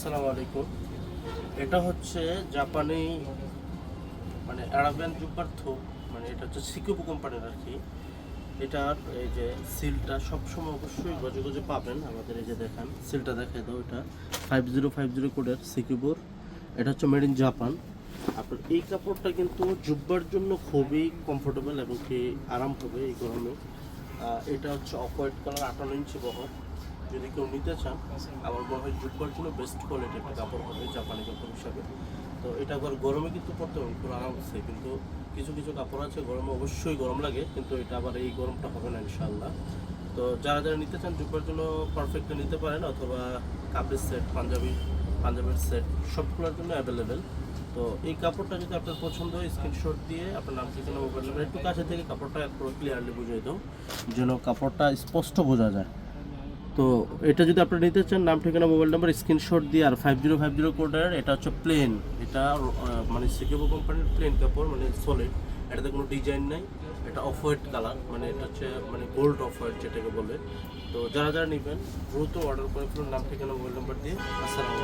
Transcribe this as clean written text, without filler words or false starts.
আসসালামু আলাইকুম। এটা হচ্ছে জাপানি মানে আরাবিয়ান জুব্বার থোক, মানে এটা হচ্ছে সিকুবু কোম্পানির আর কি। এটার এই যে সিলটা সবসময় অবশ্যই গজে গজে পাবেন। আমাদের এই যে দেখেন সিলটা দেখাই দাও, এটা 5050 কোডের সিকুবুর। এটা হচ্ছে মেড ইন জাপান। আপনার এই কাপড়টা কিন্তু জুব্বার জন্য খুবই কমফোর্টেবল এবং কি আরাম হবে এই গরমে। এটা হচ্ছে অফ হোয়াইট কালার, 58 ইঞ্চি বহর। যদি কেউ নিতে চান আমার মনে হয় জুব্বার জন্য বেস্ট কোয়ালিটি একটা কাপড় হবে জাপানি কাপড় হিসাবে। তো এটা আবার গরমে কিন্তু পরতে হবে পুরো আরাম আছে, কিন্তু কিছু কিছু কাপড় আছে গরমে অবশ্যই গরম লাগে, কিন্তু এটা আবার এই গরমটা হবে না ইনশাআল্লাহ। তো যারা যারা নিতে চান জুব্বার জন্য পারফেক্টলি নিতে পারেন, অথবা কাপড়ের সেট, পাঞ্জাবির সেট সবগুলোর জন্য অ্যাভেলেবেল। তো এই কাপড়টা যদি আপনার পছন্দ হয় স্ক্রিনশট দিয়ে আপনার নাম ঠিকানা মোবাইল নাম্বার একটু কাছে থেকে কাপড়টা পুরো ক্লিয়ারলি বুঝিয়ে দাও, যেন কাপড়টা স্পষ্ট বোঝা যায়। তো এটা যদি আপনারা নিতে চান নাম ঠিকানা মোবাইল নাম্বার স্ক্রিনশট দিয়ে, আর 5050 কোডের এটা হচ্ছে প্লেন। এটা মানে সিকেবো কোম্পানির প্লেন কাপড়, মানে সলিড। এটাতে কোনো ডিজাইন নাই। এটা অফ হোয়াইট কালার, মানে এটা হচ্ছে মানে গোল্ড অফ হোয়াইট যেটাকে বলে। তো যারা যারা নেবেন দ্রুত অর্ডার করে ফেলুন নাম ঠিকানা মোবাইল নাম্বার দিয়ে। আসসালামু আলাইকুম।